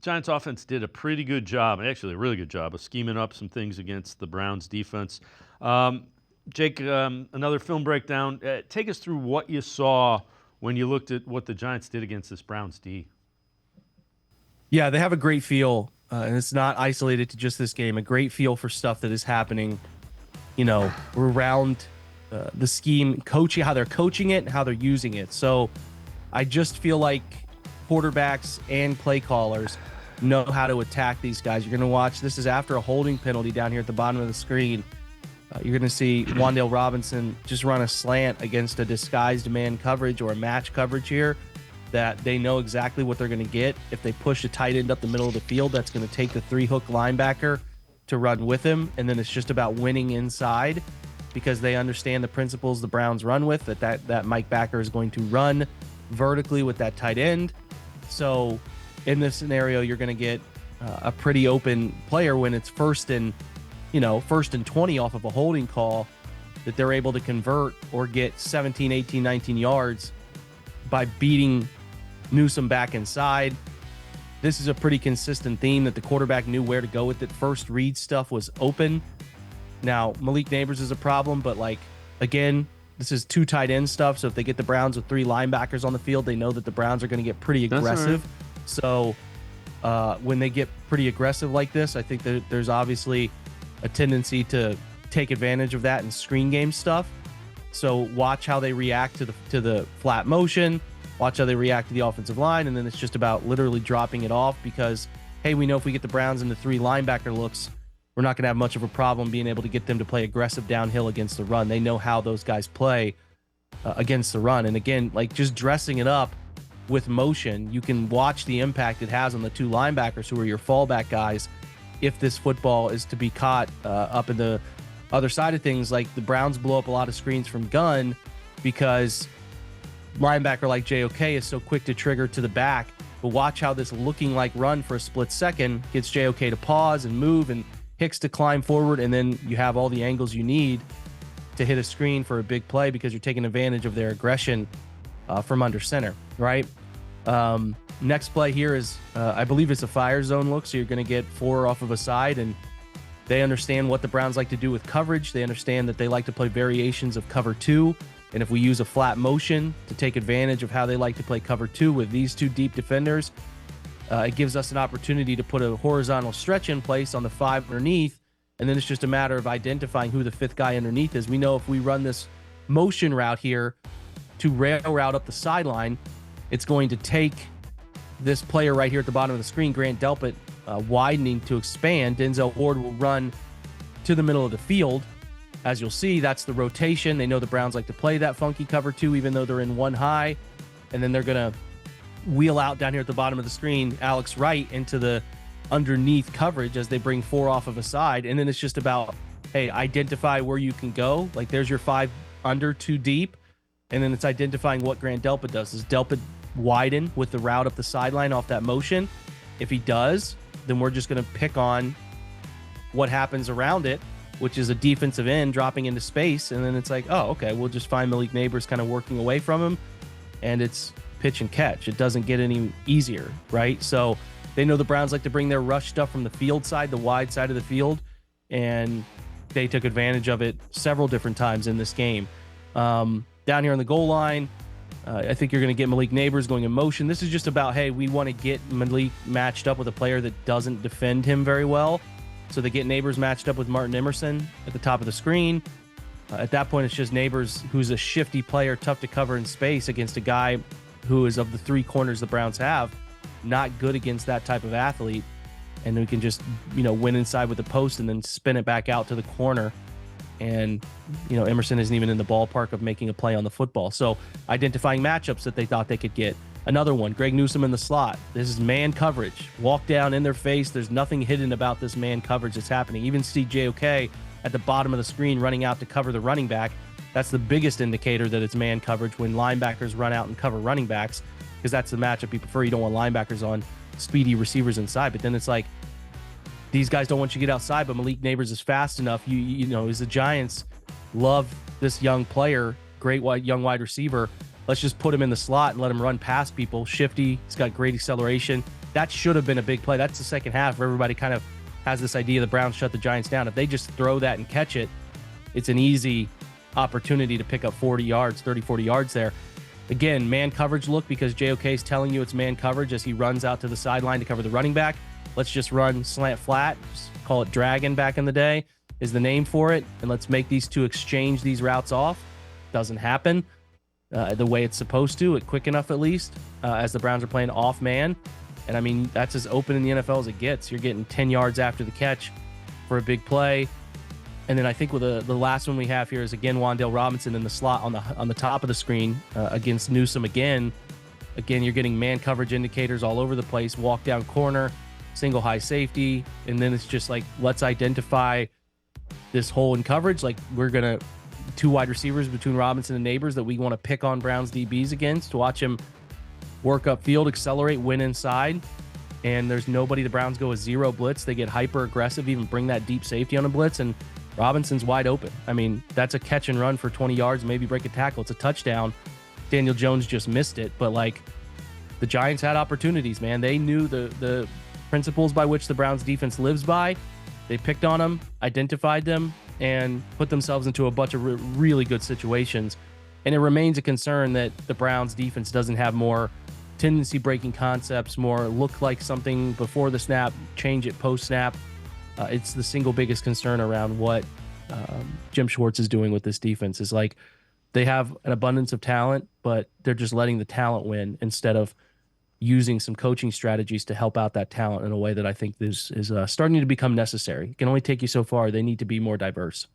Giants offense did a pretty good job, actually a really good job, of scheming up some things against the Browns defense. Um, Jake, another film breakdown. Take us through what you saw when you looked at what the Giants did against this Browns D. Yeah, they have a great feel, and it's not isolated to just this game. A great feel for stuff that is happening, around the scheme, coaching, how they're coaching it, and how they're using it. So I just feel like quarterbacks and play callers know how to attack these guys. You're going to watch. This is after a holding penalty down here at the bottom of the screen. You're going to see Wan'Dale Robinson just run a slant against a disguised man coverage or a match coverage here that they know exactly what they're going to get. If they push a tight end up the middle of the field, that's going to take the three-hook linebacker to run with him, and then it's just about winning inside because they understand the principles the Browns run with, that Mike Backer is going to run vertically with that tight end. So in this scenario, you're going to get a pretty open player when it's first and 20 off of a holding call that they're able to convert or get 17, 18, 19 yards by beating Newsome back inside. This is a pretty consistent theme that the quarterback knew where to go with it. First read stuff was open. Now, Malik Neighbors is a problem, but again, this is two tight end stuff. So if they get the Browns with three linebackers on the field, they know that the Browns are going to get pretty aggressive. So when they get pretty aggressive like this, I think that there's obviously a tendency to take advantage of that and screen game stuff. So watch how they react to the flat motion, watch how they react to the offensive line, and then it's just about literally dropping it off because, hey, we know if we get the Browns into three linebacker looks, we're not going to have much of a problem being able to get them to play aggressive downhill against the run. They know how those guys play against the run. And again, just dressing it up with motion, you can watch the impact it has on the two linebackers who are your fallback guys if this football is to be caught up in the other side of things. Like the Browns blow up a lot of screens from gun because linebacker like JOK is so quick to trigger to the back. But watch how this looking like run for a split second gets JOK to pause and move and Hicks to climb forward, and then you have all the angles you need to hit a screen for a big play because you're taking advantage of their aggression from under center, right? Next play here is, I believe it's a fire zone look, so you're going to get four off of a side, and they understand what the Browns like to do with coverage. They understand that they like to play variations of cover two, and if we use a flat motion to take advantage of how they like to play cover two with these two deep defenders, it gives us an opportunity to put a horizontal stretch in place on the five underneath, and then it's just a matter of identifying who the fifth guy underneath is. We know if we run this motion route here to rail route up the sideline, it's going to take this player right here at the bottom of the screen, Grant Delpit, widening to expand. Denzel Ward will run to the middle of the field. As you'll see, that's the rotation. They know the Browns like to play that funky cover two, even though they're in one high, and then they're going to wheel out down here at the bottom of the screen, Alex Wright into the underneath coverage as they bring four off of a side. And then it's just about, hey, identify where you can go. Like there's your five under two deep. And then it's identifying what Grant Delpit does. Does Delpit widen with the route up the sideline off that motion? If he does, then we're just going to pick on what happens around it, which is a defensive end dropping into space. And then it's like, oh, okay, we'll just find Malik Neighbors kind of working away from him. And it's pitch and catch. It doesn't get any easier, right? So they know the Browns like to bring their rush stuff from the field side, the wide side of the field, and they took advantage of it several different times in this game. Down here on the goal line, I think you're going to get Malik Neighbors going in motion. This is just about, hey, we want to get Malik matched up with a player that doesn't defend him very well. So they get Neighbors matched up with Martin Emerson at the top of the screen. At that point, it's just Neighbors, who's a shifty player, tough to cover in space against a guy who is, of the three corners the Browns have, not good against that type of athlete. And we can just, win inside with the post and then spin it back out to the corner. And, Emerson isn't even in the ballpark of making a play on the football. So identifying matchups that they thought they could get. Another one, Greg Newsome in the slot. This is man coverage. Walk down in their face. There's nothing hidden about this man coverage that's happening. Even see JOK at the bottom of the screen running out to cover the running back. That's the biggest indicator that it's man coverage when linebackers run out and cover running backs, because that's the matchup you prefer. You don't want linebackers on speedy receivers inside. But then it's like, these guys don't want you to get outside, but Malik Neighbors is fast enough. As the Giants love this young player, great young wide receiver, let's just put him in the slot and let him run past people. Shifty, he's got great acceleration. that should have been a big play. That's the second half where everybody kind of has this idea the Browns shut the Giants down. If they just throw that and catch it, it's an easy opportunity to pick up 40 yards, 30, 40 yards there. Again, man coverage look because JOK is telling you it's man coverage as he runs out to the sideline to cover the running back. Let's just run slant flat, just call it dragon back in the day is the name for it, and let's make these two exchange these routes off. Doesn't happen the way it's supposed to, quick enough at least, as the Browns are playing off man. And I mean, that's as open in the NFL as it gets. You're getting 10 yards after the catch for a big play. And then I think with the last one we have here is again Wan'Dale Robinson in the slot on the top of the screen against Newsome again. Again, you're getting man coverage indicators all over the place. Walk down corner, single high safety, and then it's just like let's identify this hole in coverage. Like we're gonna two wide receivers between Robinson and Neighbors that we want to pick on Browns DBs against to watch him work upfield, accelerate, win inside. And there's nobody. The Browns go with zero blitz. They get hyper aggressive, even bring that deep safety on a blitz, and Robinson's wide open. I mean, that's a catch and run for 20 yards, maybe break a tackle. It's a touchdown. Daniel Jones just missed it. But, like, the Giants had opportunities, man. They knew the principles by which the Browns defense lives by. They picked on them, identified them, and put themselves into a bunch of really good situations. And it remains a concern that the Browns defense doesn't have more tendency breaking concepts, more look like something before the snap, change it post snap. It's the single biggest concern around what Jim Schwartz is doing with this defense is like they have an abundance of talent, but they're just letting the talent win instead of using some coaching strategies to help out that talent in a way that I think is starting to become necessary. It can only take you so far. They need to be more diverse.